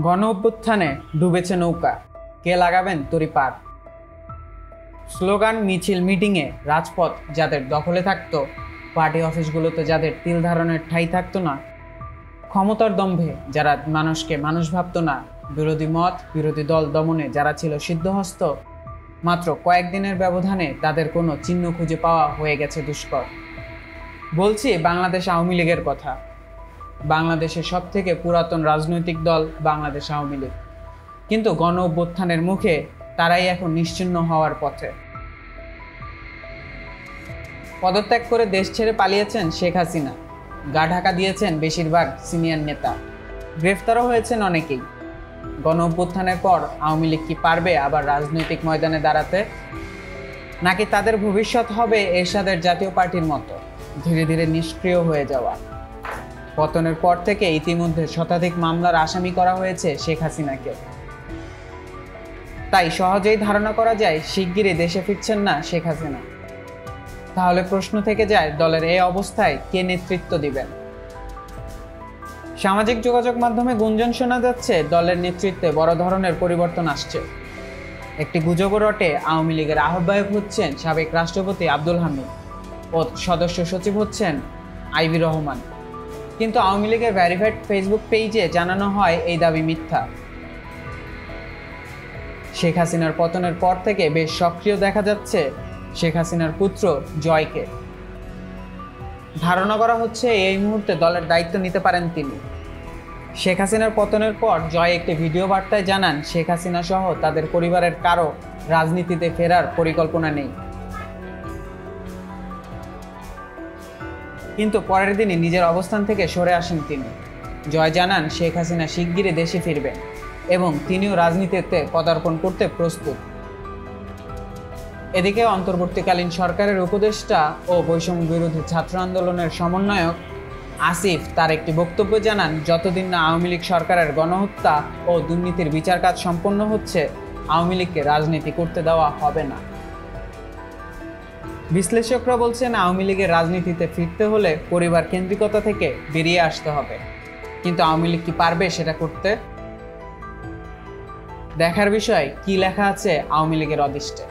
গণ অভ্যুত্থানে ডুবেছে নৌকা, কে লাগাবেন তরি পার। স্লোগান, মিছিল, মিটিংয়ে রাজপথ যাদের দখলে থাকতো, পার্টি অফিসগুলোতে যাদের তিল ধারণের ঠাঁই থাকতো না, ক্ষমতার দম্ভে যারা মানুষকে মানুষ ভাবতো না, বিরোধী মত, বিরোধী দল দমনে যারা ছিল সিদ্ধহস্ত, মাত্র কয়েকদিনের ব্যবধানে তাদের কোনো চিহ্ন খুঁজে পাওয়া হয়ে গেছে দুষ্কর। বলছি বাংলাদেশ আওয়ামী লীগের কথা। বাংলাদেশের সবথেকে পুরাতন রাজনৈতিক দল বাংলাদেশ আওয়ামী লীগ, কিন্তু গণ অভ্যুত্থানের মুখে তারাই এখন নিশ্চিহ্ন হওয়ার পথে। পদত্যাগ করে দেশ ছেড়ে পালিয়েছেন শেখ হাসিনা, গা ঢাকা দিয়েছেন বেশিরভাগ সিনিয়র নেতা, গ্রেফতারও হয়েছেন অনেকেই। গণ অভ্যুত্থানের পর আওয়ামী লীগ কি পারবে আবার রাজনৈতিক ময়দানে দাঁড়াতে, নাকি তাদের ভবিষ্যৎ হবে এরশাদের জাতীয় পার্টির মতো ধীরে ধীরে নিষ্ক্রিয় হয়ে যাওয়া? পতনের পর থেকে ইতিমধ্যে শতাধিক মামলার আসামি করা হয়েছে শেখ হাসিনাকে। তাই সহজেই ধারণা করা যায় শিগগিরই দেশে ফিরছেন না শেখ হাসিনা। তাহলে প্রশ্ন থেকে যায়, দলের এই অবস্থায় কে নেতৃত্ব দিবেন? সামাজিক যোগাযোগ মাধ্যমে গুঞ্জন শোনা যাচ্ছে দলের নেতৃত্বে বড় ধরনের পরিবর্তন আসছে। একটি গুজব রটে, আওয়ামী লীগের আহ্বায়ক হচ্ছেন সাবেক রাষ্ট্রপতি আব্দুল হামিদ ও সদস্য সচিব হচ্ছেন আইভি রহমান। কিন্তু আওয়ামী লীগের ভেরিফাইড ফেসবুক পেজে জানানো হয় এই দাবি মিথ্যা। শেখ হাসিনার পতনের পর থেকে বেশ সক্রিয় দেখা যাচ্ছে শেখ হাসিনার পুত্র জয়কে। ধারণা করা হচ্ছে এই মুহূর্তে দলের দায়িত্ব নিতে পারেন তিনি। শেখ হাসিনার পতনের পর জয় একটি ভিডিও বার্তায় জানান, শেখ হাসিনা সহ তাদের পরিবারের কারো রাজনীতিতে ফেরার পরিকল্পনা নেই। কিন্তু পরের দিনই নিজের অবস্থান থেকে সরে আসেন তিনি। জয় জানান, শেখ হাসিনা শিগগিরই দেশে ফিরবেন এবং তিনিও রাজনীতিতে পদার্পণ করতে প্রস্তুত। এদিকে অন্তর্বর্তীকালীন সরকারের উপদেষ্টা ও বৈষম্য বিরোধী ছাত্র আন্দোলনের সমন্বয়ক আসিফ তার একটি বক্তব্যে জানান, যতদিন না আওয়ামী লীগ সরকারের গণহত্যা ও দুর্নীতির বিচার কাজ সম্পন্ন হচ্ছে, আওয়ামী লীগকে রাজনীতি করতে দেওয়া হবে না। বিশ্লেষকরা বলছেন, আওয়ামী লীগের রাজনীতিতে ফিরতে হলে পরিবার কেন্দ্রিকতা থেকে বেরিয়ে আসতে হবে। কিন্তু আওয়ামী লীগ কি পারবে সেটা করতে? দেখার বিষয় কি লেখা আছে আওয়ামী লীগের অদিষ্টে।